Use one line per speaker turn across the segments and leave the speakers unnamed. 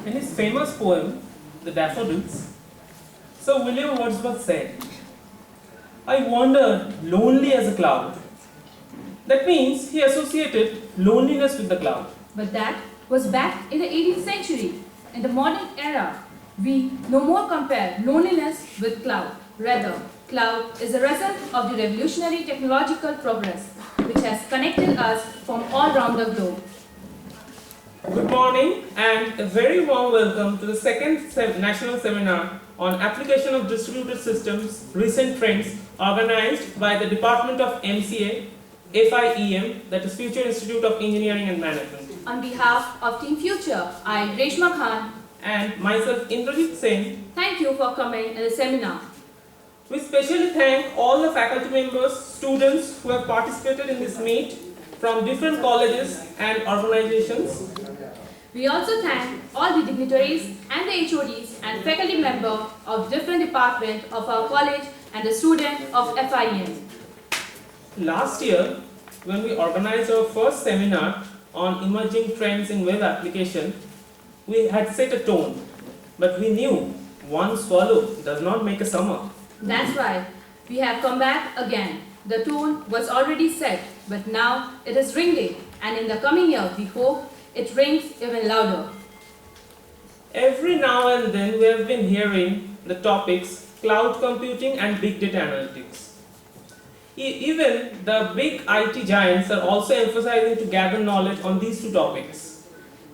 In his famous poem, The Daffodils, Sir William Wordsworth said, "I wandered lonely as a cloud." That means he associated loneliness with the cloud.
But that was back in the 18th century. In the modern era, we no more compare loneliness with cloud. Rather, cloud is a result of the revolutionary technological progress which has connected us from all around the globe.
Good morning and a very warm welcome to the second national seminar on application of distributed systems, recent trends, organized by the Department of MCA, FIEM, that is Future Institute of Engineering and Management.
On behalf of Team Future, I, Reshma Khan,
and myself, Indrajit Sen,
thank you for coming in the seminar.
We specially thank all the faculty members, students who have participated in this meet from different colleges and organizations.
We also thank all the dignitaries and the HODs and faculty members of different departments of our college and the students of FIEM.
Last year, when we organized our first seminar on emerging trends in web application, we had set a tone, but we knew one swallow does not make a summer.
That's why we have come back again. The tone was already set, but now it is ringing, and in the coming year we hope it rings even louder.
Every now and then we have been hearing the topics cloud computing and big data analytics. Even the big IT giants are also emphasizing to gather knowledge on these two topics.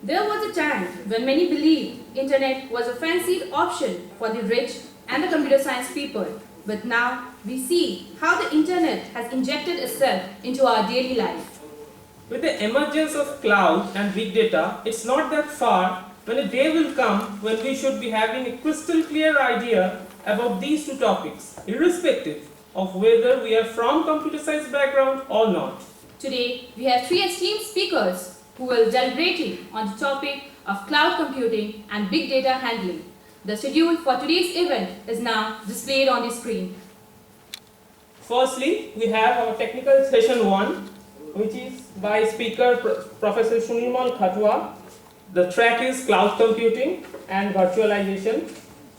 There was a time when many believed internet was a fancied option for the rich and the computer science people. But now we see how the internet has injected itself into our daily life.
With the emergence of cloud and big data, it's not that far when a day will come when we should be having a crystal clear idea about these two topics, irrespective of whether we are from computer science background or not.
Today, we have three esteemed speakers who will deliberate on the topic of cloud computing and big data handling. The schedule for today's event is now displayed on the screen.
Firstly, we have our technical session 1, which is by speaker Professor Sunirmal Khatwa. The track is cloud computing and virtualization.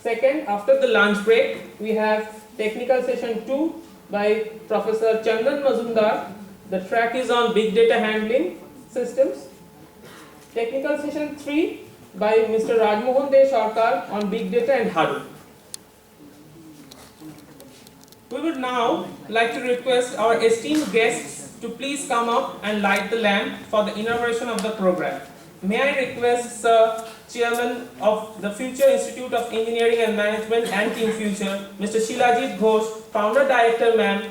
Second, after the lunch break, we have technical session 2 by Professor Chandan Mazumdar. The track is on big data handling systems. Technical session 3 by Mr. Rajmohan De Sarkar on big data and Hadoop. We would now like to request our esteemed guests to please come up and light the lamp for the inauguration of the program. May I request Sir Chairman of the Future Institute of Engineering and Management and Team Future, Mr. Shilajit Ghosh, Founder Director Ma'am,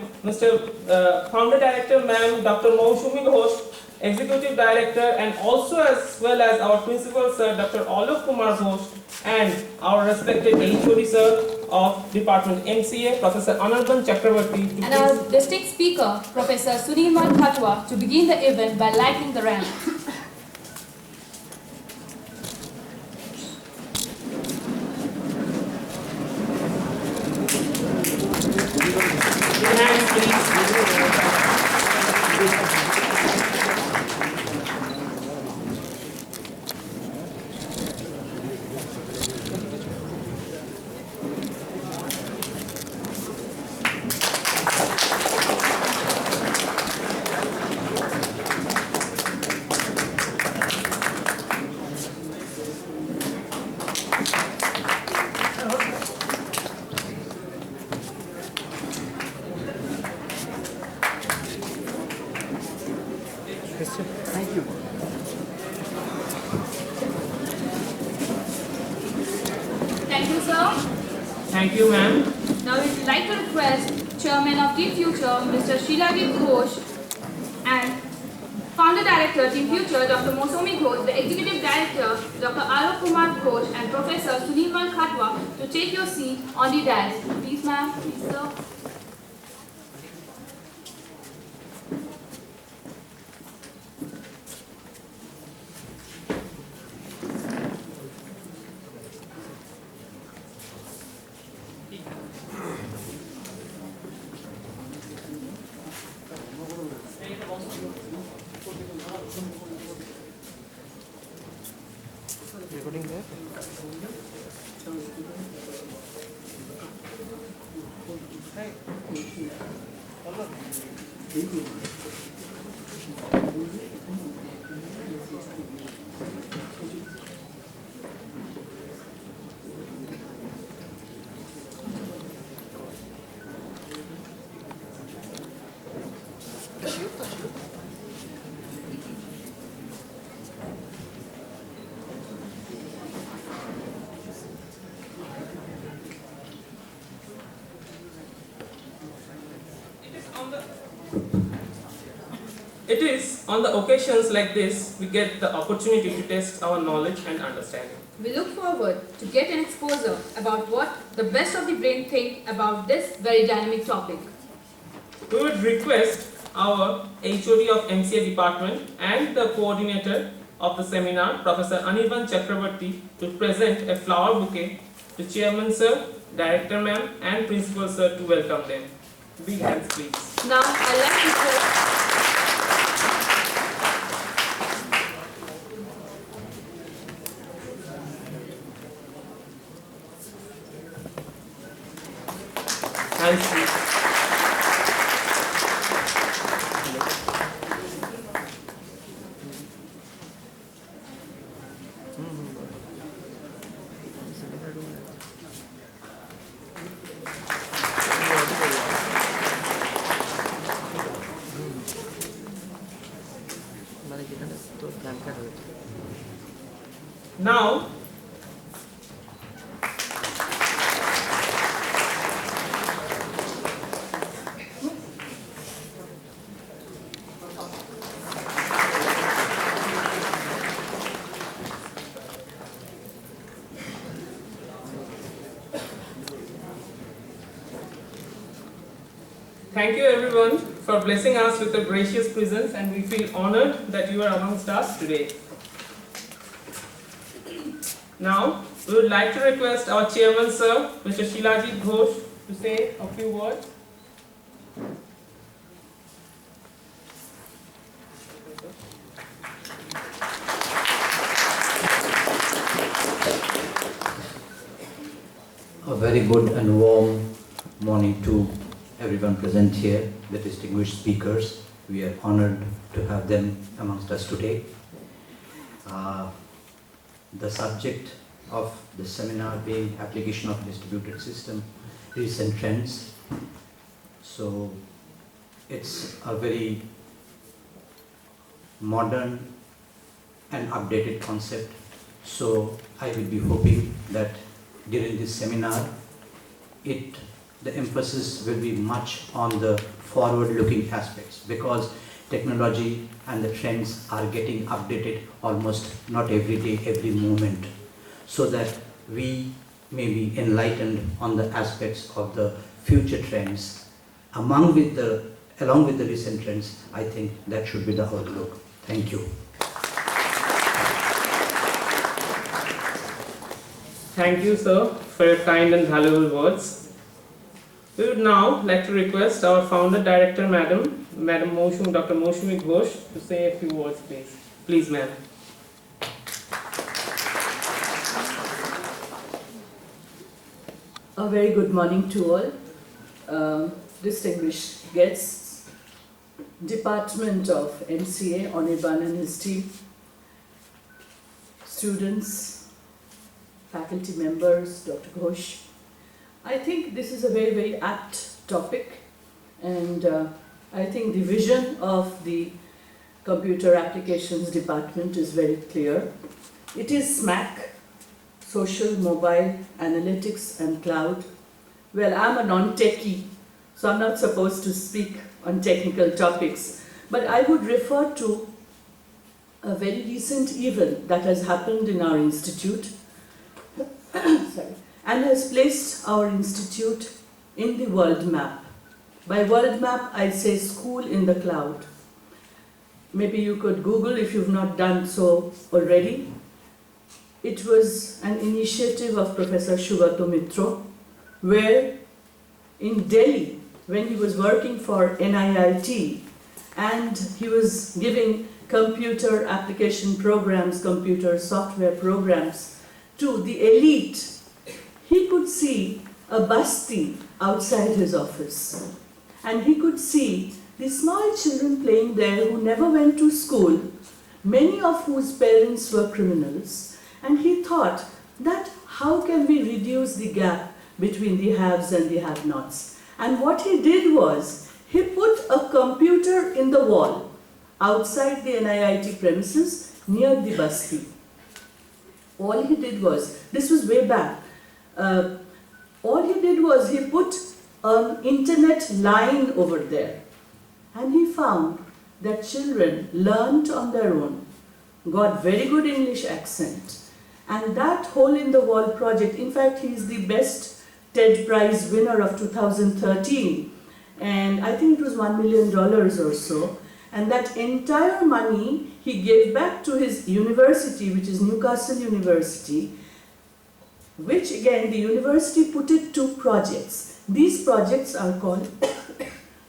Founder Director Ma'am, Dr. Mousumi Ghosh, Executive Director, and also as well as our Principal Sir, Dr. Alok Kumar Ghosh, and our respected HOD Sir of Department MCA, Professor Anirban Chakravarti.
And our distinct speaker, Professor Sunirmal Khatwa, to begin the event by lighting the lamp.
Hands, please.
Thank you.
Thank you, sir.
Thank you, ma'am.
Now we'd like to request Chairman of Team Future, Mr. Shilajit Ghosh, and Founder Director, Team Future, Dr. Mousumi Ghosh, the Executive Director, Dr. Alok Kumar Ghosh, and Professor Sunirmal Khatwa to take your seat on the dais. Please, ma'am. Please, sir.
It is on the occasions like this we get the opportunity to test our knowledge and understanding.
We look forward to get an exposure about what the best of the brain think about this very dynamic topic.
We would request our HOD of MCA department and the coordinator of the seminar, Professor Anirban Chakravarti, to present a flower bouquet to Chairman Sir, Director Ma'am and Principal Sir to welcome them. Big hands please.
Now I'd like to call
hands please. Now, thank you everyone for blessing us with a gracious presence, and we feel honored that you are amongst us today. Now, we would like to request our Chairman Sir, Mr. Shilajit Ghosh, to say a few words.
A very good and warm morning to everyone present here, the distinguished speakers. We are honored to have them amongst us today. The subject of the seminar being application of distributed system, recent trends. So it's a very modern and updated concept. So I will be hoping that during this seminar, the emphasis will be much on the forward-looking aspects, because technology and the trends are getting updated almost not every day, every moment, so that we may be enlightened on the aspects of the future trends. Along with the recent trends, I think that should be the outlook. Thank you.
Thank you, sir, for your kind and valuable words. We would now like to request our founder director, Dr. Moshumi Ghosh, to say a few words, please. Please, ma'am.
A very good morning to all. Distinguished guests, Department of MCA, Anirban and his team, students, faculty members, Dr. Ghosh. I think this is a very, very apt topic, and I think the vision of the Computer Applications Department is very clear. It is SMAC, Social, Mobile, Analytics and Cloud. Well, I'm a non-techie, so I'm not supposed to speak on technical topics, but I would refer to a very recent event that has happened in our institute. Sorry. And has placed our institute in the world map. By world map, I say school in the cloud. Maybe you could Google if you've not done so already. It was an initiative of Professor Sugato Mitro, where in Delhi, when he was working for NIIT, and he was giving computer application programs, computer software programs to the elite, he could see a basti outside his office. And he could see the small children playing there who never went to school, many of whose parents were criminals. And he thought that how can we reduce the gap between the haves and the have-nots? And what he did was, he put a computer in the wall outside the NIIT premises near the basti. All he did was, this was way back, all he did was he put an internet line over there. And he found that children learnt on their own, got very good English accent. And that hole in the wall project, in fact, he is the best TED Prize winner of 2013. And I think it was $1 million or so. And that entire money he gave back to his university, which is Newcastle University, which again the university put it to projects. These projects are called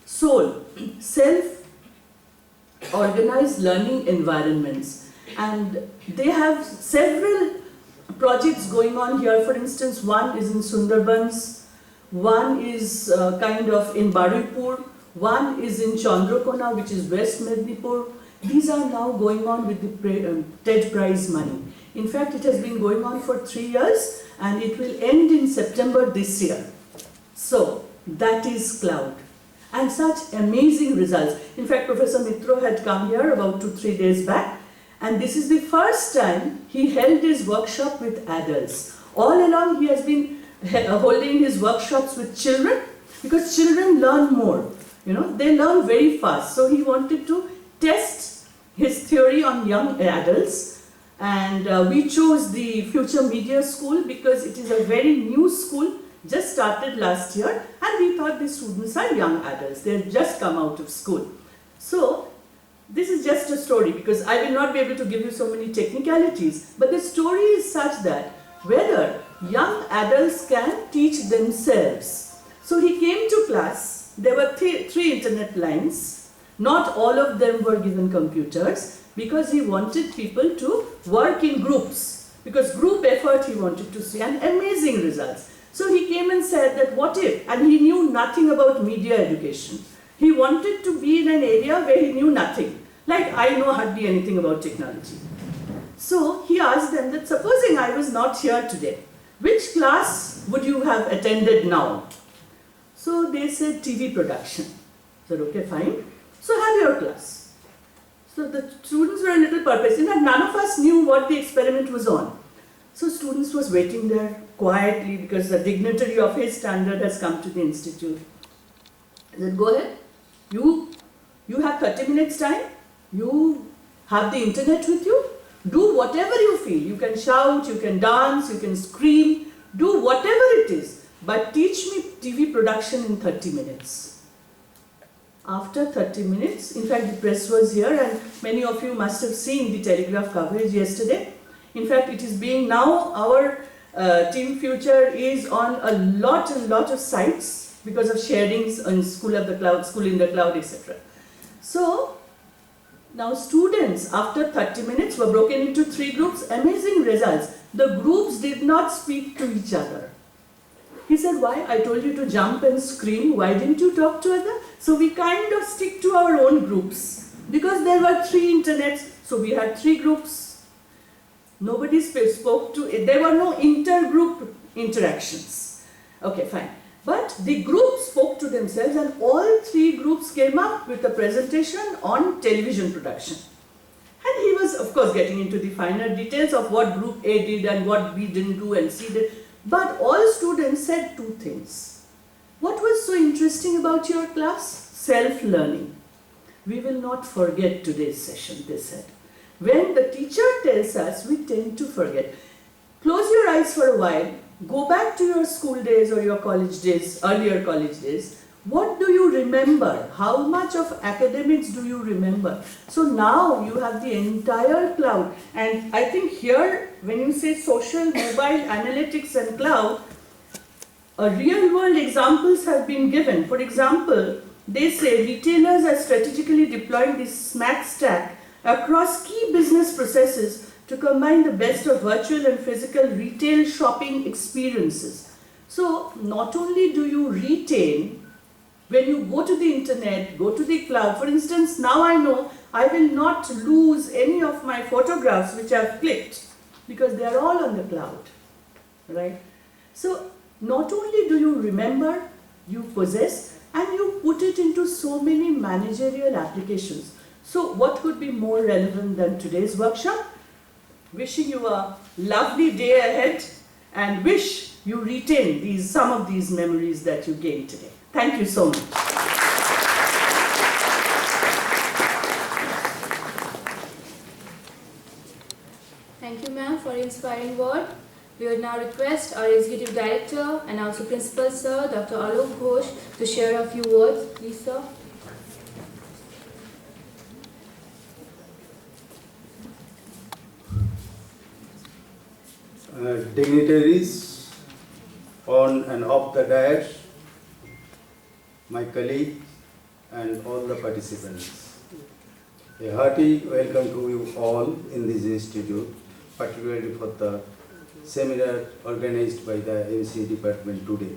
SOL, Self-Organized Learning Environments. And they have several projects going on here. For instance, one is in Sundarbans, one is kind of in Baripur, one is in Chandrakona, which is West Mednipur. These are now going on with the TED Prize money. In fact, it has been going on for 3 years and it will end in September this year. So, that is cloud. And such amazing results. In fact, Professor Mitro had come here about 2-3 days back, and this is the first time he held his workshop with adults. All along he has been holding his workshops with children, because children learn more. You know, they learn very fast. So he wanted to test his theory on young adults. And we chose the Future Media School because it is a very new school, just started last year, and we thought the students are young adults. They have just come out of school. So this is just a story, because I will not be able to give you so many technicalities, but the story is such that whether young adults can teach themselves. So he came to class, there were three internet lines, not all of them were given computers, because he wanted people to work in groups, because group effort he wanted to see, and amazing results. So he came and said that what if, and he knew nothing about media education. He wanted to be in an area where he knew nothing, like I know hardly anything about technology. So he asked them that supposing I was not here today, which class would you have attended now? So they said TV production. I said, okay, fine. So have your class. So the students were a little perplexed. In fact, none of us knew what the experiment was on. So students was waiting there quietly because the dignitary of his standard has come to the institute. I said, go ahead. You have 30 minutes time. You have the internet with you. Do whatever you feel. You can shout, you can dance, you can scream. Do whatever it is. But teach me TV production in 30 minutes. After 30 minutes, in fact the press was here and many of you must have seen the Telegraph coverage yesterday. In fact, it is being now, our Team Future is on a lot of sites because of sharings on School in the Cloud, etc. So, now students after 30 minutes were broken into 3 groups, amazing results. The groups did not speak to each other. He said, why? I told you to jump and scream, why didn't you talk to other? So we kind of stick to our own groups because there were 3 internets, so we had 3 groups. Nobody spoke to it. There were no intergroup interactions. Okay, fine. But the groups spoke to themselves and all 3 groups came up with a presentation on television production. And he was, of course, getting into the finer details of what group A did and what B didn't do and C did. But all students said 2 things. What was so interesting about your class? Self-learning. We will not forget today's session, they said. When the teacher tells us, we tend to forget. Close your eyes for a while, go back to your school days or your college days, earlier college days. What do you remember? How much of academics do you remember? So now you have the entire cloud. And I think here, when you say social, mobile, analytics and cloud, real world examples have been given. For example, they say retailers are strategically deploying this SMAC stack across key business processes to combine the best of virtual and physical retail shopping experiences. So not only do you retain when you go to the internet, go to the cloud. For instance, now I know I will not lose any of my photographs which I've clicked because they are all on the cloud, right? So not only do you remember, you possess, and you put it into so many managerial applications. So what could be more relevant than today's workshop? Wishing you a lovely day ahead and wish you retain some of these memories that you gained today. Thank you so much.
Thank you, ma'am, for inspiring word. We would now request our Executive Director and also Principal, Sir, Dr. Alok Ghosh, to share a few words. Please, sir.
Dignitaries on and off the dais, my colleagues and all the participants. A hearty welcome to you all in this institute, particularly for the seminar organized by the MC department today.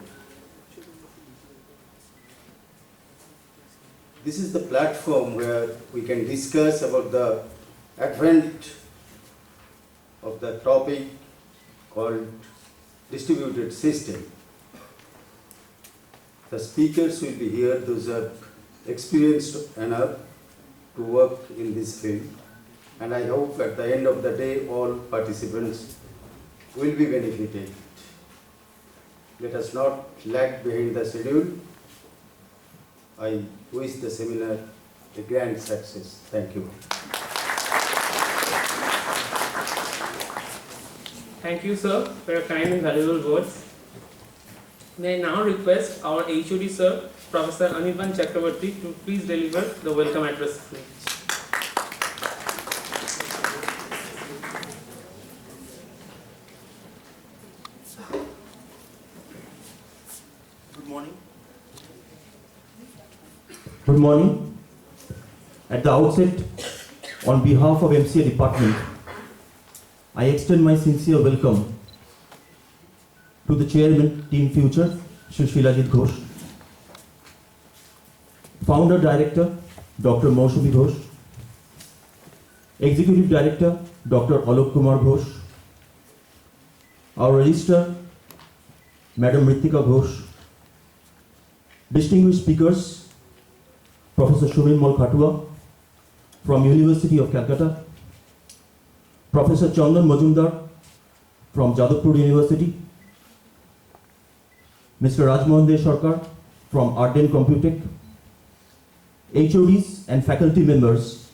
This is the platform where we can discuss about the advent of the topic called distributed system. The speakers will be here, those who are experienced enough to work in this field, and I hope at the end of the day all participants will be benefited. Let us not lag behind the schedule. I wish the seminar a grand success. Thank you.
Thank you, sir, for your kind and valuable words. May I now request our HOD, sir, Professor Anirban Chakraborty, to please deliver the welcome address.
Good morning. Good morning. At the outset, on behalf of MCA department, I extend my sincere welcome to the Chairman, Team Future, Shri Shilajit Ghosh, Founder Director, Dr. Mausomi Ghosh, Executive Director, Dr. Alok Kumar Ghosh, our Registrar, Madam Ritika Ghosh, distinguished speakers, Professor Shumin Mol Khatua from University of Calcutta, Professor Chandan Majumdar from Jadavpur University, Mr. Rajmohan De Sarkar from Arden Computech, HODs and faculty members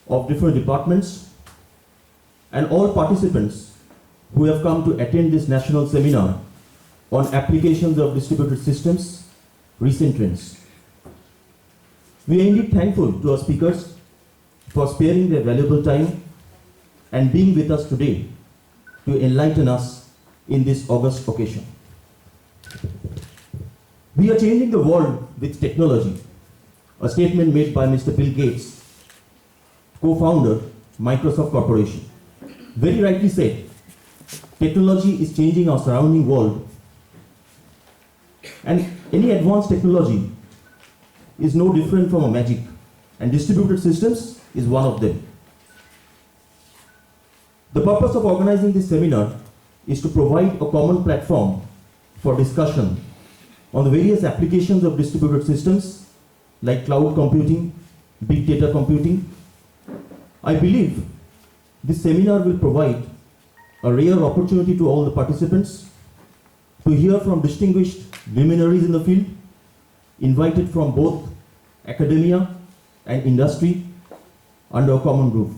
of different departments, and all participants who have come to attend this national seminar on applications of distributed systems, recent trends. We are indeed thankful to our speakers for sparing their valuable time and being with us today to enlighten us in this august occasion. We are changing the world with technology, a statement made by Mr. Bill Gates, co-founder, Microsoft Corporation. Very rightly said, technology is changing our surrounding world, and any advanced technology is no different from a magic, and distributed systems is one of them. The purpose of organizing this seminar is to provide a common platform for discussion on the various applications of distributed systems like cloud computing, big data computing. I believe this seminar will provide a rare opportunity to all the participants to hear from distinguished luminaries in the field, invited from both academia and industry under a common roof.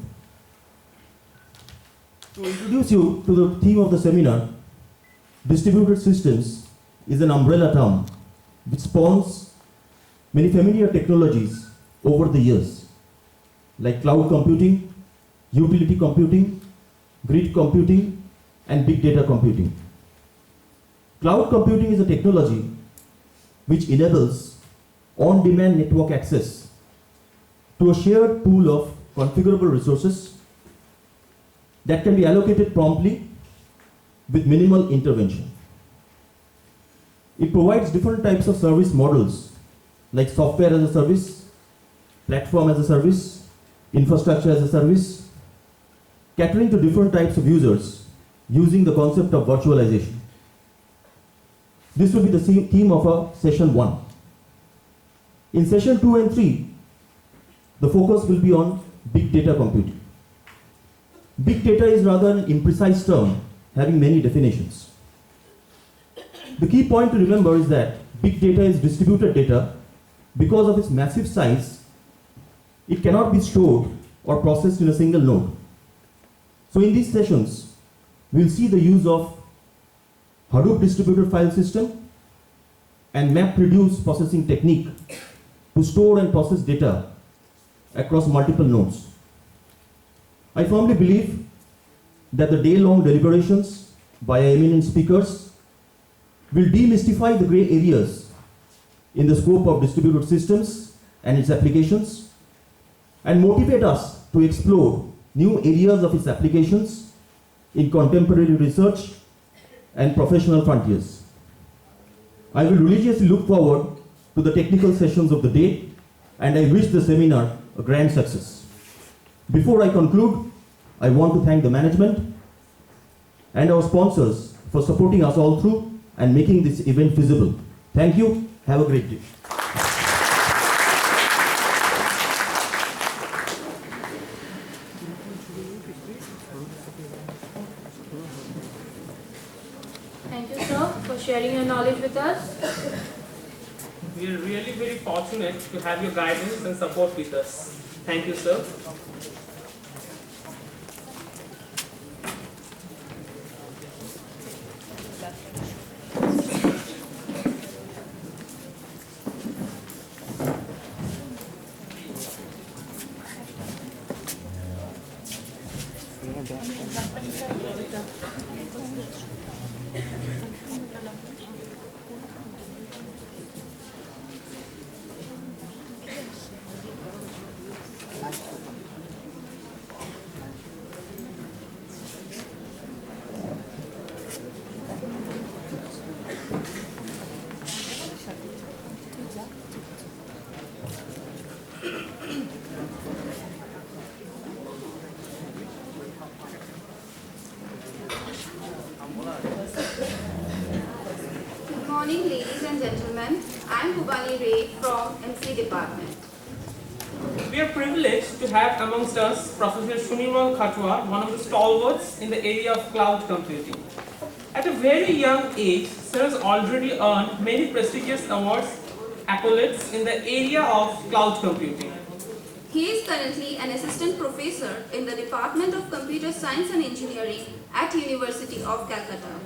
To introduce you to the theme of the seminar, distributed systems is an umbrella term which spawns many familiar technologies over the years, like cloud computing, utility computing, grid computing, and big data computing. Cloud computing is a technology which enables on-demand network access to a shared pool of configurable resources that can be allocated promptly with minimal intervention. It provides different types of service models like software as a service, platform as a service, infrastructure as a service, catering to different types of users using the concept of virtualization. This will be the theme of our session 1. In session 2 and 3, the focus will be on big data computing. Big data is rather an imprecise term having many definitions. The key point to remember is that big data is distributed data. Because of its massive size, it cannot be stored or processed in a single node. So in these sessions, we'll see the use of Hadoop distributed file system and MapReduce processing technique to store and process data across multiple nodes. I firmly believe that the day-long deliberations by eminent speakers will demystify the gray areas in the scope of distributed systems and its applications and motivate us to explore new areas of its applications in contemporary research and professional frontiers. I will religiously look forward to the technical sessions of the day, and I wish the seminar a grand success. Before I conclude, I want to thank the management and our sponsors for supporting us all through and making this event feasible. Thank you. Have a great day.
Thank you, sir, for sharing your knowledge with us.
We are really very fortunate to have your guidance and support with us. Thank you, sir.
Good morning, ladies and gentlemen. I am Bhubani Ray from MC Department.
We are privileged to have amongst us Professor Shunimal Khatwar, one of the stalwarts in the area of cloud computing. At a very young age, Sir has already earned many prestigious awards, accolades in the area of cloud computing.
He is currently an assistant professor in the Department of Computer Science and Engineering at University of Calcutta.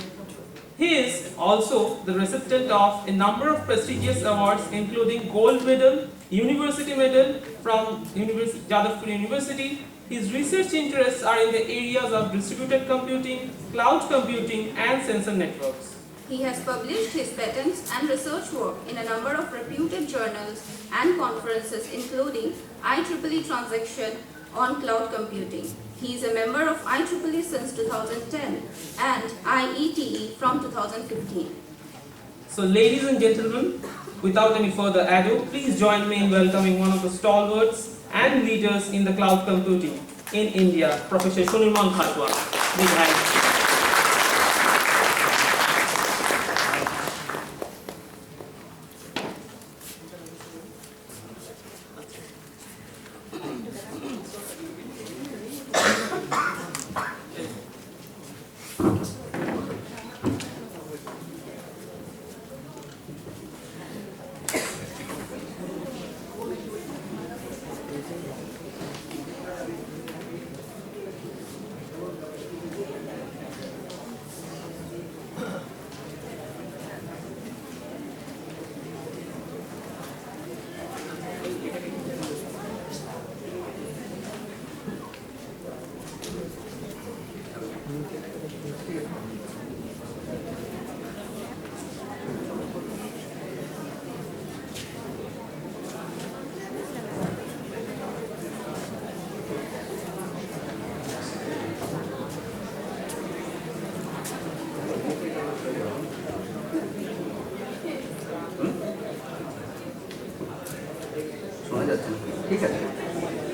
He is also the recipient of a number of prestigious awards, including Gold Medal, University Medal from Jadavpur University. His research interests are in the areas of distributed computing, cloud computing, and sensor networks.
He has published his patents and research work in a number of reputed journals and conferences, including IEEE Transaction on Cloud Computing. He is a member of IEEE since 2010 and IETE from 2015.
So, ladies and gentlemen, without any further ado, please join me in welcoming one of the stalwarts and leaders in the cloud computing in India, Professor Shunimal Khatwar. Big hand.
শোনা যাচ্ছে না, ঠিক আছে,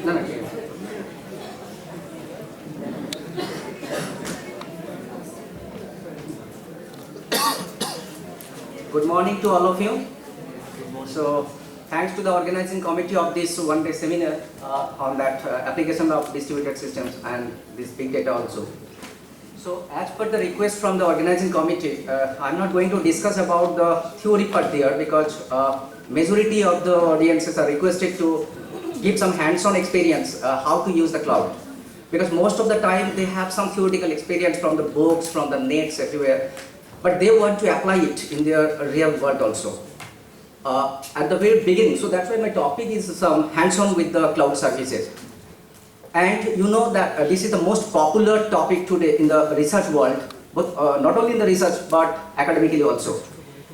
না না ঠিক আছে। Good morning to all of you. So, thanks to the organizing committee of this one-day seminar on that application of distributed systems and this big data also. So, as per the request from the organizing committee, I'm not going to discuss about the theory part there because majority of the audiences are requested to give some hands-on experience how to use the cloud. Because most of the time they have some theoretical experience from the books, from the nets everywhere, but they want to apply it in their real world also. At the very beginning, so that's why my topic is some hands-on with the cloud services. And you know that this is the most popular topic today in the research world, but not only in the research but academically also.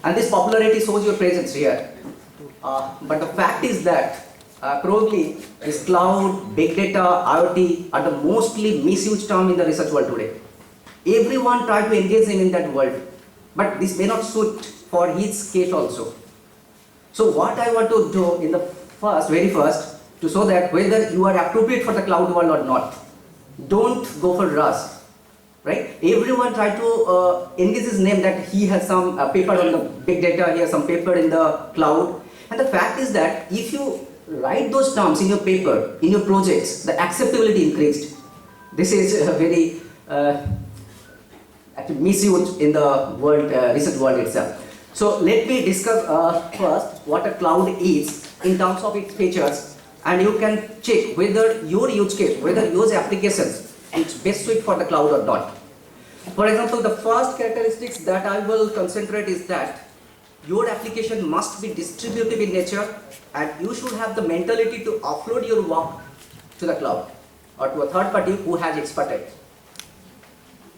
And this popularity shows your presence here. But the fact is that probably this cloud, big data, IoT are the mostly misused term in the research world today. Everyone try to engage in that world, but this may not suit for his case also. So what I want to do in the very first, to show that whether you are appropriate for the cloud world or not. Don't go for rush, right? Everyone try to engage his name that he has some paper on the big data, he has some paper in the cloud. And the fact is that if you write those terms in your paper, in your projects, the acceptability increased. This is very actually misused in the world, research world itself. So let me discuss first what a cloud is in terms of its features, and you can check whether your use case, whether your applications is best suit for the cloud or not. For example, the first characteristics that I will concentrate is that your application must be distributed in nature, and you should have the mentality to offload your work to the cloud or to a third party who has expertise.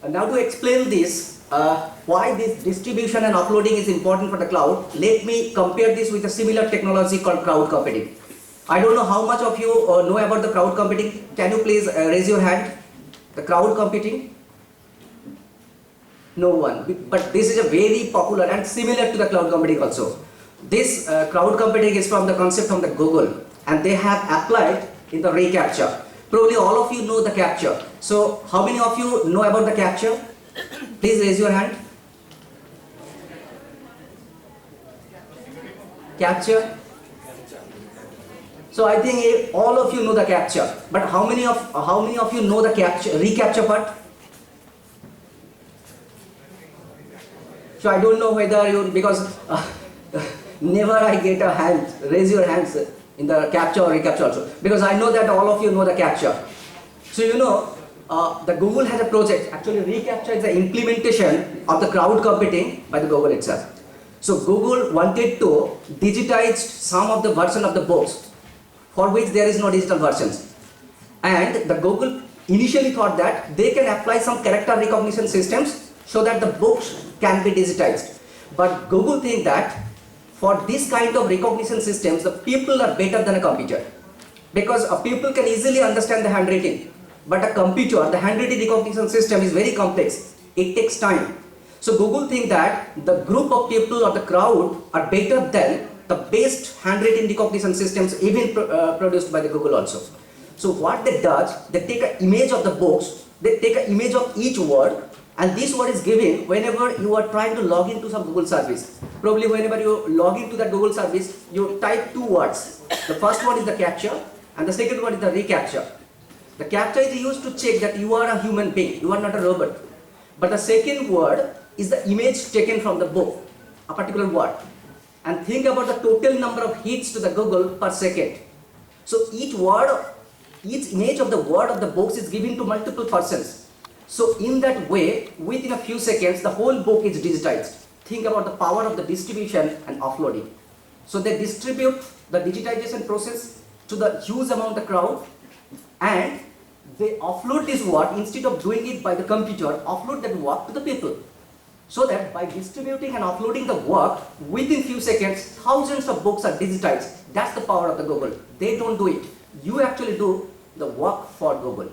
And now to explain this, why this distribution and offloading is important for the cloud, let me compare this with a similar technology called cloud computing. I don't know how much of you know about the cloud computing. Can you please raise your hand? The cloud computing? No one. But this is a very popular and similar to the cloud computing also. This cloud computing is from the concept from the Google, and they have applied in the reCAPTCHA. Probably all of you know the CAPTCHA. So how many of you know about the CAPTCHA? Please raise your hand. CAPTCHA? So I think all of you know the CAPTCHA, but how many of you know the reCAPTCHA part? So I don't know whether you, because never I get a hand, raise your hands in the CAPTCHA or reCAPTCHA also, because I know that all of you know the CAPTCHA. So you know, the Google has a project, actually reCAPTCHA is the implementation of the cloud computing by the Google itself. So Google wanted to digitize some of the version of the books for which there is no digital versions. And the Google initially thought that they can apply some character recognition systems so that the books can be digitized. But Google think that for this kind of recognition systems, the people are better than a computer. Because a people can easily understand the handwriting. But a computer, the handwriting recognition system is very complex. It takes time. So Google think that the group of people or the crowd are better than the best handwriting recognition systems even produced by the Google also. So what they does, they take an image of the books, they take an image of each word, and this word is given whenever you are trying to log into some Google service. Probably whenever you log into that Google service, you type two words. The first one is the CAPTCHA, and the second one is the reCAPTCHA. The CAPTCHA is used to check that you are a human being, you are not a robot. But the second word is the image taken from the book, a particular word. And think about the total number of hits to the Google per second. So each image of the word of the books is given to multiple persons. So in that way, within a few seconds, the whole book is digitized. Think about the power of the distribution and offloading. So they distribute the digitization process to the huge amount of crowd, and they offload this work instead of doing it by the computer, offload that work to the people. So that by distributing and offloading the work, within few seconds, thousands of books are digitized. That's the power of the Google. They don't do it. You actually do the work for Google.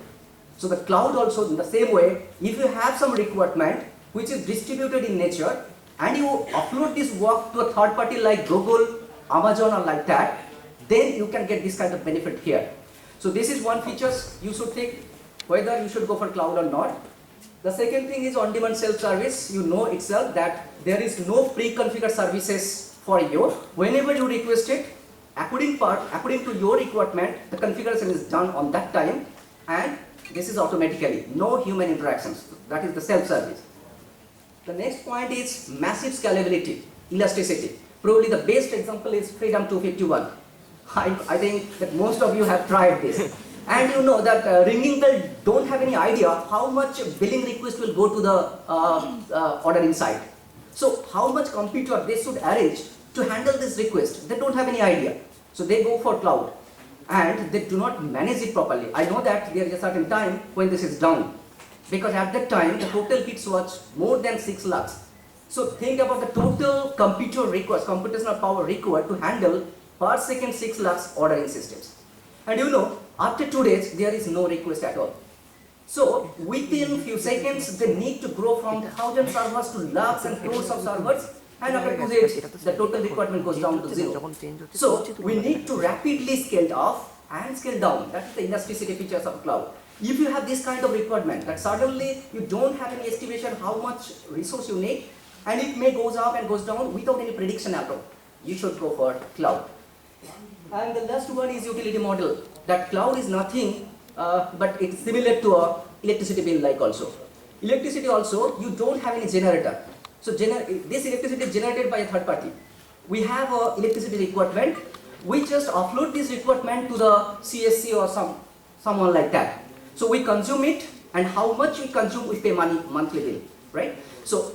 So the cloud also in the same way, if you have some requirement which is distributed in nature, and you upload this work to a third party like Google, Amazon or like that, then you can get this kind of benefit here. So this is one feature you should think whether you should go for cloud or not. The second thing is on-demand self-service. You know itself that there is no pre-configured services for you. Whenever you request it, according to your requirement, the configuration is done on that time, and this is automatically, no human interactions. That is the self-service. The next point is massive scalability, elasticity. Probably the best example is Freedom 251. I think that most of you have tried this. And you know that ringing bell don't have any idea how much billing request will go to the ordering side. So how much computer they should arrange to handle this request, they don't have any idea. So they go for cloud and they do not manage it properly. I know that there is a certain time when this is down, because at that time the total bits was more than 6 lakhs. So think about the total computer request, computational power required to handle per second 6 lakhs ordering systems. And you know, after 2 days, there is no request at all. So within few seconds, they need to grow from 1,000 servers to lakhs and crores of servers. And after 2 days, the total requirement goes down to 0. So we need to rapidly scale off and scale down. That is the elasticity features of cloud. If you have this kind of requirement, that suddenly you don't have any estimation how much resource you need, and it may goes up and goes down without any prediction at all, you should go for cloud. And the last one is utility model. That cloud is nothing but it's similar to a electricity bill like also. Electricity also, you don't have any generator. So this electricity is generated by a third party. We have a electricity requirement. We just offload this requirement to the CSC or someone like that. So we consume it, and how much we consume, we pay money, monthly bill, right? So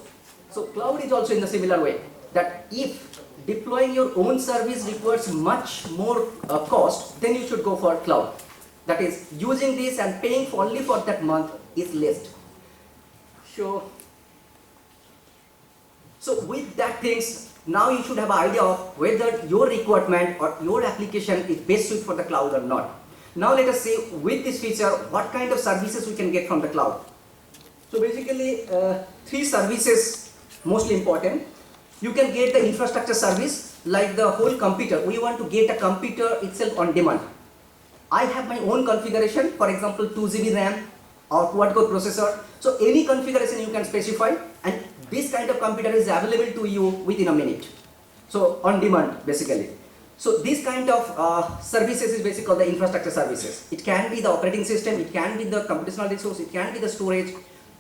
cloud is also in the similar way, that if deploying your own service requires much more cost, then you should go for cloud. That is, using this and paying only for that month is less. So with that things, now you should have an idea of whether your requirement or your application is best suited for the cloud or not. Now let us see with this feature what kind of services we can get from the cloud. So basically 3 services mostly important. You can get the infrastructure service, like the whole computer. We want to get a computer itself on demand. I have my own configuration, for example 2 GB RAM or quad-core processor. So any configuration you can specify, and this kind of computer is available to you within a minute. So on demand basically. So this kind of services is basically called the infrastructure services. It can be the operating system, it can be the computational resource, it can be the storage,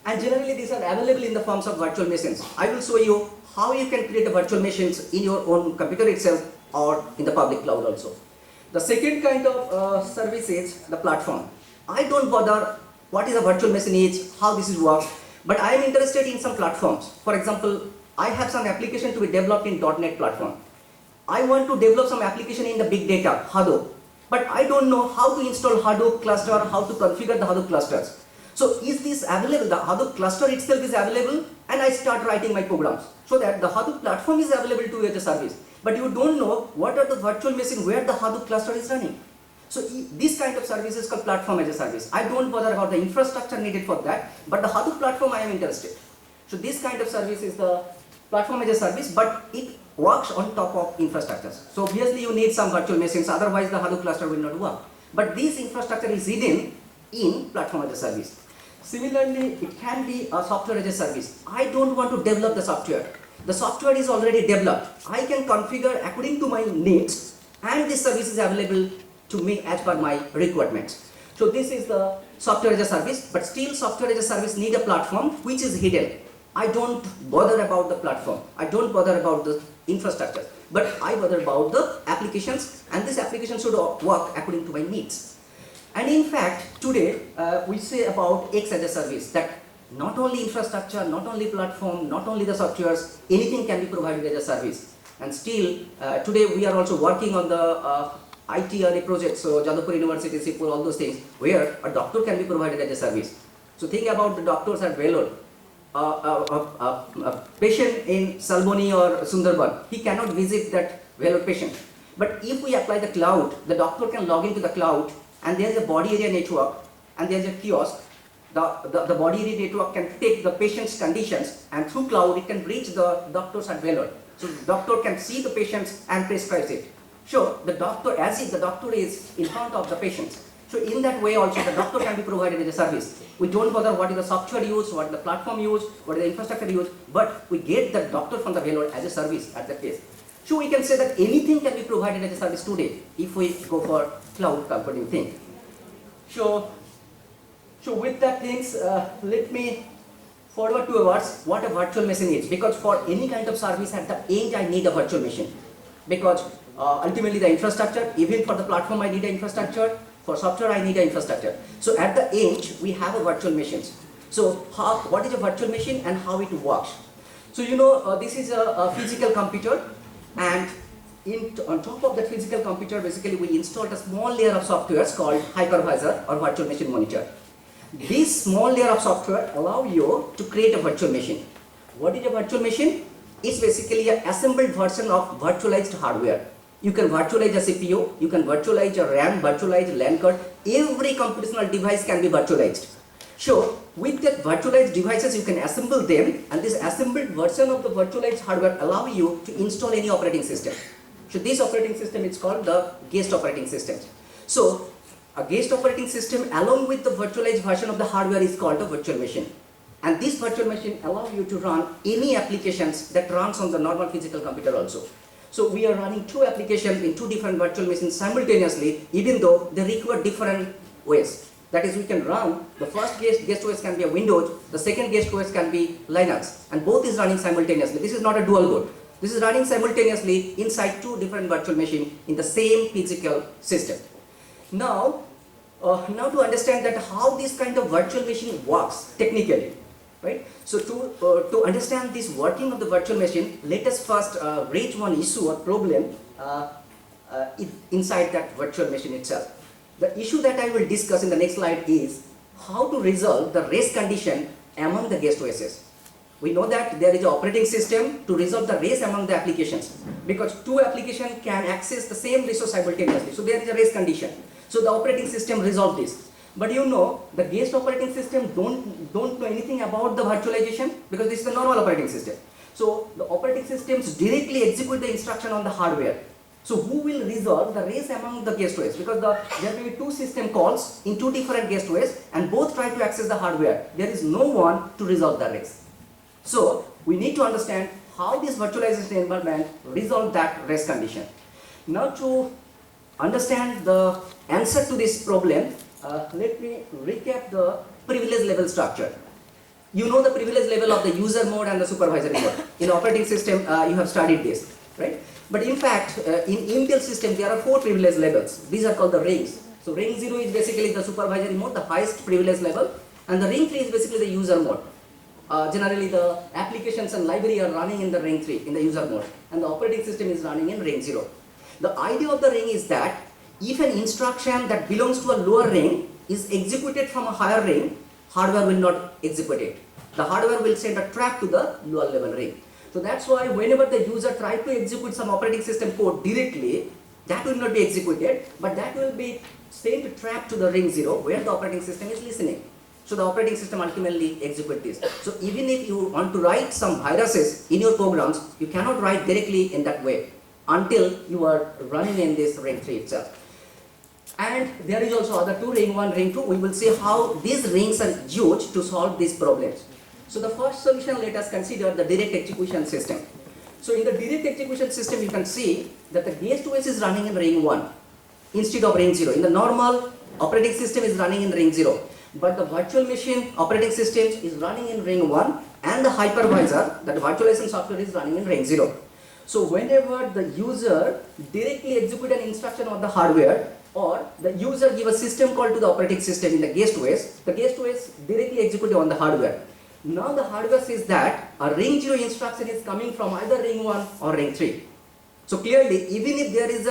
and generally these are available in the forms of virtual machines. I will show you how you can create the virtual machines in your own computer itself or in the public cloud also. The second kind of service is the platform. I don't bother what is a virtual machine is, how this is works, but I am interested in some platforms. For example, I have some application to be developed in .NET platform. I want to develop some application in the big data, Hadoop, but I don't know how to install Hadoop cluster, how to configure the Hadoop clusters. So is this available? The Hadoop cluster itself is available, and I start writing my programs so that the Hadoop platform is available to you as a service. But you don't know what are the virtual machine where the Hadoop cluster is running. So this kind of service is called platform as a service. I don't bother about the infrastructure needed for that, but the Hadoop platform I am interested. So this kind of service is the platform as a service, but it works on top of infrastructures. So obviously you need some virtual machines, otherwise the Hadoop cluster will not work. But this infrastructure is hidden in platform as a service. Similarly, it can be a software as a service. I don't want to develop the software. The software is already developed. I can configure according to my needs, and this service is available to me as per my requirements. So this is the software as a service, but still software as a service need a platform which is hidden. I don't bother about the platform. I don't bother about the infrastructure, but I bother about the applications, and this application should work according to my needs. And in fact, today we say about X as a service, that not only infrastructure, not only platform, not only the softwares, anything can be provided as a service. And still, today we are also working on the ITRA project, so Jadavpur University, Sipur, all those things, where a doctor can be provided as a service. So think about the doctors at Vellore. A patient in Salboni or Sundarban, he cannot visit that Vellore patient. But if we apply the cloud, the doctor can log into the cloud, and there is a body area network, and there is a kiosk. The body area network can take the patient's conditions, and through cloud it can reach the doctors at Vellore. So the doctor can see the patients and prescribe it. So the doctor, as if the doctor is in front of the patient. So in that way also the doctor can be provided as a service. We don't bother what is the software used, what is the platform used, what is the infrastructure used, but we get the doctor from the payload as a service at that place. So we can say that anything can be provided as a service today if we go for cloud computing thing. So with that things, let me forward towards what a virtual machine is, because for any kind of service at the end I need a virtual machine, because ultimately the infrastructure, even for the platform I need an infrastructure, for software I need an infrastructure. So at the end we have a virtual machines. So what is a virtual machine and how it works? So this is a physical computer, and on top of that physical computer basically we installed a small layer of software called hypervisor or virtual machine monitor. This small layer of software allow you to create a virtual machine. What is a virtual machine? It's basically an assembled version of virtualized hardware. You can virtualize a CPU, you can virtualize a RAM, virtualize LAN card. Every computational device can be virtualized. So with that virtualized devices you can assemble them, and this assembled version of the virtualized hardware allow you to install any operating system. So this operating system is called the guest operating system. So a guest operating system along with the virtualized version of the hardware is called a virtual machine. And this virtual machine allows you to run any applications that runs on the normal physical computer also. So we are running two applications in two different virtual machines simultaneously, even though they require different ways. That is, we can run, the first guest OS can be a Windows, the second guest OS can be Linux, and both is running simultaneously. This is not a dual boot. This is running simultaneously inside two different virtual machines in the same physical system. Now to understand that how this kind of virtual machine works technically, right? So to understand this working of the virtual machine, let us first raise one issue or problem inside that virtual machine itself. The issue that I will discuss in the next slide is how to resolve the race condition among the guest OSs. We know that there is an operating system to resolve the race among the applications, because two applications can access the same resource simultaneously. So there is a race condition. So the operating system resolves this. But the guest operating system don't know anything about the virtualization, because this is the normal operating system. So the operating systems directly execute the instruction on the hardware. So who will resolve the race among the guest OS? Because there may be two system calls in two different guest OS and both try to access the hardware. There is no one to resolve the race. So we need to understand how this virtualization environment resolve that race condition. Now to understand the answer to this problem, let me recap the privilege level structure. You know the privilege level of the user mode and the supervisory mode. In operating system, you have studied this, right? But in fact, in Intel system, there are 4 privilege levels. These are called the rings. So ring 0 is basically the supervisory mode, the highest privilege level, and the ring 3 is basically the user mode. Generally, the applications and library are running in the ring 3, in the user mode, and the operating system is running in ring 0. The idea of the ring is that if an instruction that belongs to a lower ring is executed from a higher ring, hardware will not execute it. The hardware will send a trap to the lower level ring. So that's why whenever the user tries to execute some operating system code directly, that will not be executed, but that will be sent a trap to the ring 0 where the operating system is listening. So the operating system ultimately executes this. So even if you want to write some viruses in your programs, you cannot write directly in that way until you are running in this ring 3 itself. And there is also other two, ring 1, ring 2. We will see how these rings are used to solve these problems. So the first solution, let us consider the direct execution system. So in the direct execution system, you can see that the guest OS is running in ring 1 instead of ring 0. In the normal operating system is running in ring 0. But the virtual machine operating system is running in ring 1 and the hypervisor, that virtualization software, is running in ring 0. So whenever the user directly execute an instruction on the hardware, or the user give a system call to the operating system in the guest OS directly executed on the hardware. Now the hardware says that a ring 0 instruction is coming from either ring 1 or ring 3. So clearly, even if there is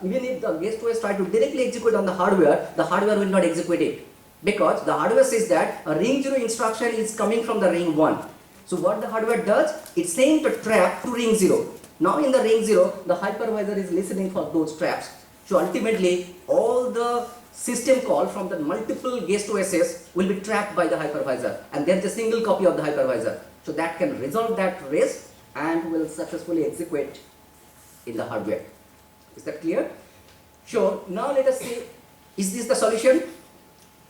even if the guest OS try to directly execute on the hardware will not execute it, because the hardware says that a ring 0 instruction is coming from the ring 1. So what the hardware does, it sends a trap to ring 0. Now in the ring 0, the hypervisor is listening for those traps. So ultimately, all the system call from the multiple guest OSs will be trapped by the hypervisor, and there is a single copy of the hypervisor. So that can resolve that race and will successfully execute in the hardware. Is that clear? So now let us see, is this the solution?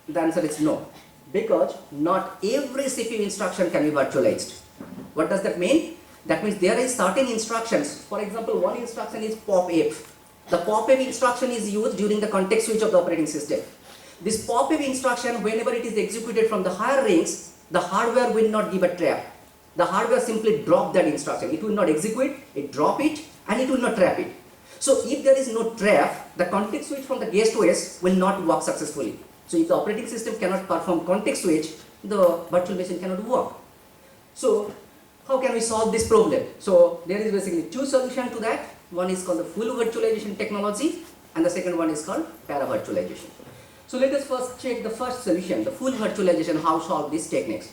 The answer is no, because not every CPU instruction can be virtualized. What does that mean? That means there is certain instructions. For example, one instruction is POP-F. The POP-F instruction is used during the context switch of the operating system. This POP-F instruction, whenever it is executed from the higher rings, the hardware will not give a trap. The hardware simply drop that instruction. It will not execute, it drop it, and it will not trap it. So if there is no trap, the context switch from the guest OS will not work successfully. So if the operating system cannot perform context switch, the virtual machine cannot work. So how can we solve this problem? So there is basically two solutions to that. One is called the full virtualization technology, and the second one is called para-virtualization. So let us first check the first solution, the full virtualization, how to solve these techniques.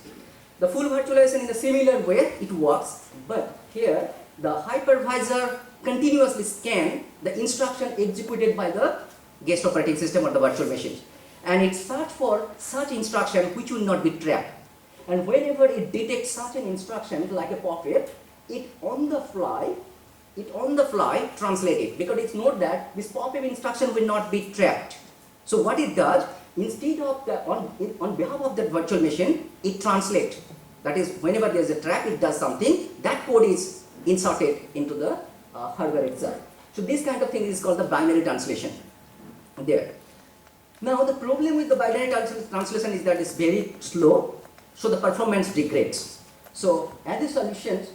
The full virtualization in a similar way, it works, but here the hypervisor continuously scans the instruction executed by the guest operating system or the virtual machine, and it searches for such instruction which will not be trapped. And whenever it detects such an instruction like a POP-F, it on the fly translates it, because it's known that this POP-F instruction will not be trapped. So what it does, instead of on behalf of the virtual machine, it translates. That is, whenever there is a trap, it does something. That code is inserted into the hardware itself. So this kind of thing is called the binary translation. There. Now the problem with the binary translation is that it's very slow, so the performance degrades. So as a solution,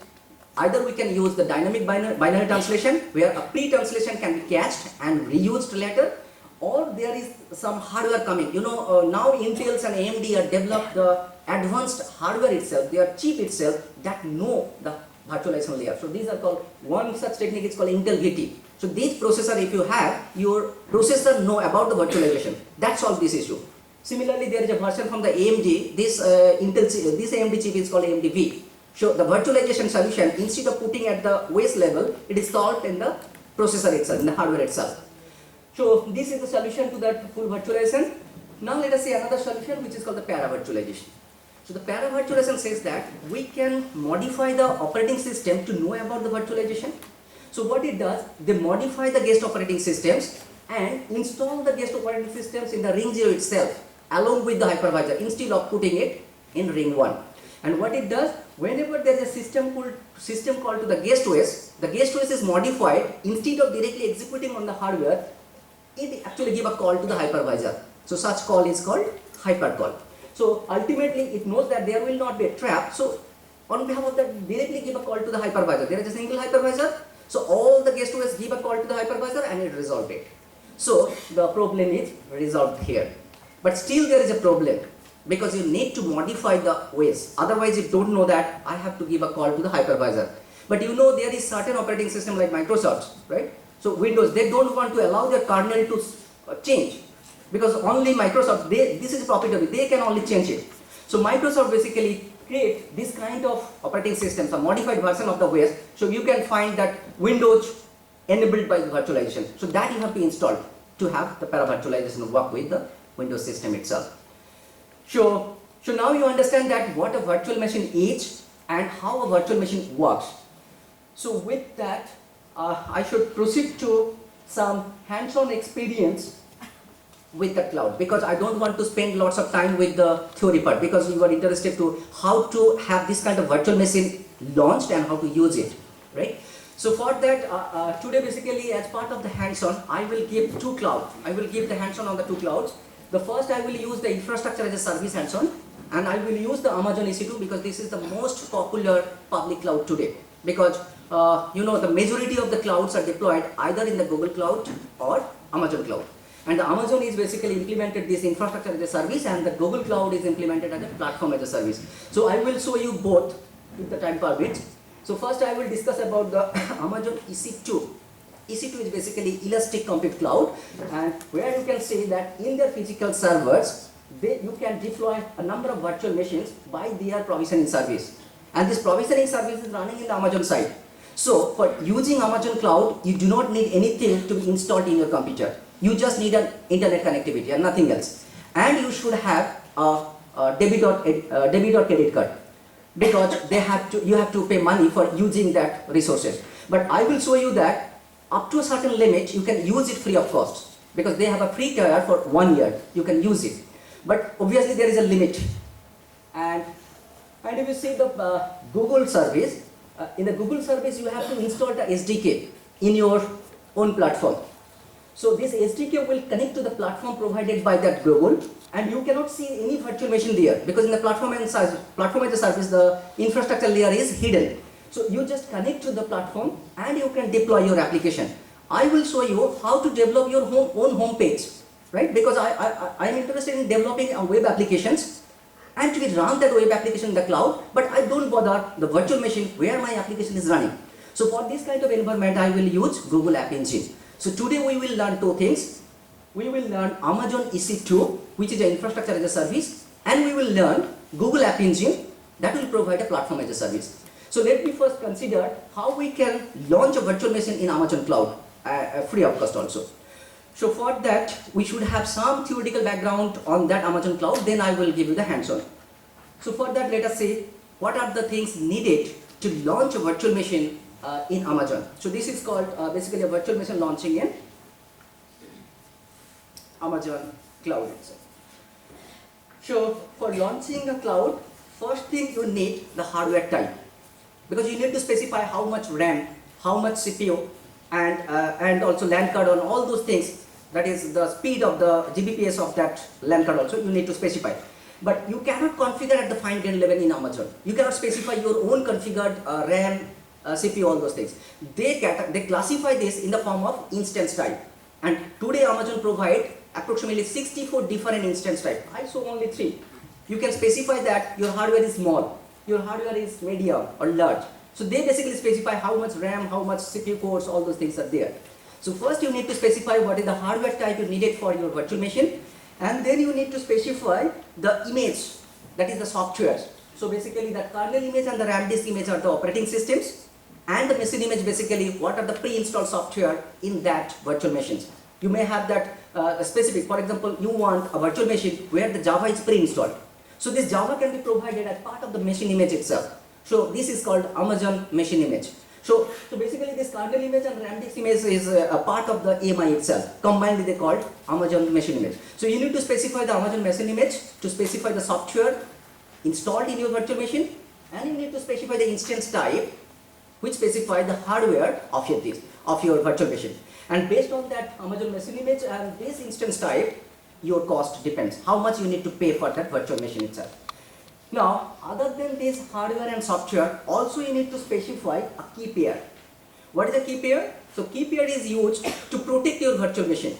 either we can use the dynamic binary translation, where a pre-translation can be cached and reused later, or there is some hardware coming. Now Intel's and AMD have developed the advanced hardware itself, their chip itself, that know the virtualization layer. So these are called, one such technique is called Intel VT. So this processor, if you have, your processor know about the virtualization. That solves this issue. Similarly, there is a version from the AMD, this AMD chip is called AMD V. So the virtualization solution, instead of putting at the OS level, it is solved in the processor itself, in the hardware itself. So this is the solution to that full virtualization. Now let us see another solution, which is called the para-virtualization. So the para-virtualization says that we can modify the operating system to know about the virtualization. So what it does, they modify the guest operating systems and install the guest operating systems in the ring 0 itself, along with the hypervisor, instead of putting it in ring 1. And what it does, whenever there is a system called to the guest OS is modified. Instead of directly executing on the hardware, it actually give a call to the hypervisor. So such call is called hypercall. So ultimately it knows that there will not be a trap. So on behalf of that, directly give a call to the hypervisor. There is a single hypervisor. So all the guest OS give a call to the hypervisor and it resolves it. So the problem is resolved here. But still there is a problem, because you need to modify the OS. Otherwise you don't know that I have to give a call to the hypervisor. But you know there is certain operating system like Microsoft, right? So Windows, they don't want to allow their kernel to change, because only Microsoft, this is profitable, they can only change it. So Microsoft basically create this kind of operating systems, a modified version of the OS, so you can find that Windows enabled by the virtualization. So that you have to install to have the para-virtualization work with the Windows system itself. So now you understand that what a virtual machine is and how a virtual machine works. So with that, I should proceed to some hands-on experience with the cloud, because I don't want to spend lots of time with the theory part, because you are interested to how to have this kind of virtual machine launched and how to use it, right? So for that, today basically as part of the hands-on, I will give two clouds. I will give the hands-on on the two clouds. The first, I will use the infrastructure as a service hands-on, and I will use the Amazon EC2, because this is the most popular public cloud today. Because the majority of the clouds are deployed either in the Google Cloud or Amazon Cloud. And the Amazon is basically implemented this infrastructure as a service, and the Google Cloud is implemented as a platform as a service. So I will show you both if the time permits. So first I will discuss about the Amazon EC2. EC2 is basically Elastic Compute Cloud, and where you can see that in their physical servers, you can deploy a number of virtual machines by their provisioning service. And this provisioning service is running in the Amazon side. So for using Amazon Cloud, you do not need anything to be installed in your computer. You just need an internet connectivity and nothing else. And you should have a debit or credit card, because you have to pay money for using that resources. But I will show you that up to a certain limit, you can use it free of cost because they have a free tier for 1 year. You can use it, but obviously there is a limit. And if you see the Google service, in the Google service you have to install the SDK in your own platform. So this SDK will connect to the platform provided by that Google, and you cannot see any virtual machine there because in the platform as a service, the infrastructure layer is hidden. So you just connect to the platform and you can deploy your application. I will show you how to develop your own home page, right? Because I am interested in developing web applications and to run that web application in the cloud, but I don't bother the virtual machine where my application is running. So for this kind of environment, I will use Google App Engine. So today we will learn two things. We will learn Amazon EC2, which is an infrastructure as a service, and we will learn Google App Engine that will provide a platform as a service. So let me first consider how we can launch a virtual machine in Amazon Cloud, free of cost also. So for that, we should have some theoretical background on that Amazon Cloud, then I will give you the hands-on. So for that, let us see what are the things needed to launch a virtual machine in Amazon. So this is called basically a virtual machine launching in Amazon Cloud itself. So for launching a cloud, first thing you need the hardware type, because you need to specify how much RAM, how much CPU, and also LAN card and all those things. That is the speed of the Gbps of that LAN card also you need to specify. But you cannot configure at the fine-grained level in Amazon. You cannot specify your own configured RAM, CPU, all those things. They classify this in the form of instance type. And today Amazon provide approximately 64 different instance type. I show only 3. You can specify that your hardware is small, your hardware is medium or large. So they basically specify how much RAM, how much CPU cores, all those things are there. So first you need to specify what is the hardware type you needed for your virtual machine, and then you need to specify the image, that is the software. So basically the kernel image and the RAM disk image are the operating systems, and the machine image basically what are the pre-installed software in that virtual machines. You may have that specific, for example, you want a virtual machine where the Java is pre-installed. So this Java can be provided as part of the machine image itself. So this is called Amazon machine image. So basically this kernel image and RAM disk image is a part of the AMI itself. Combined they called Amazon machine image. So you need to specify the Amazon machine image, to specify the software installed in your virtual machine, and you need to specify the instance type which specify the hardware of your virtual machine. And based on that Amazon machine image and this instance type, your cost depends. How much you need to pay for that virtual machine itself. Now, other than this hardware and software, also you need to specify a key pair. What is a key pair? So key pair is used to protect your virtual machine,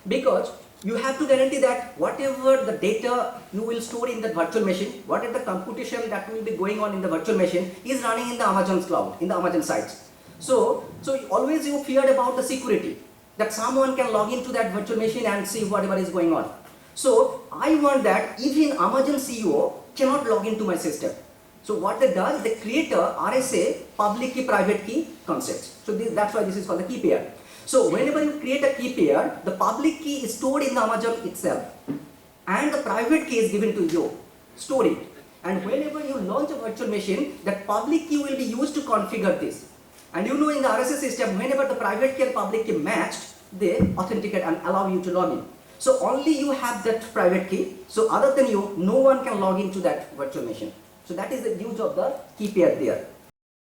because you have to guarantee that whatever the data you will store in the virtual machine, whatever the computation that will be going on in the virtual machine is running in the Amazon's cloud, in the Amazon sites. So always you feared about the security, that someone can log into that virtual machine and see whatever is going on. So I want that even Amazon CEO cannot log into my system. So what they do is they create a RSA, public key, private key concept. So that's why this is called the key pair. So whenever you create a key pair, the public key is stored in the Amazon itself, and the private key is given to you. Store it. And whenever you launch a virtual machine, that public key will be used to configure this. And you know in the RSA system, whenever the private key and public key matched, they authenticate and allow you to log in. So only you have that private key. So other than you, no one can log into that virtual machine. So that is the use of the key pair there.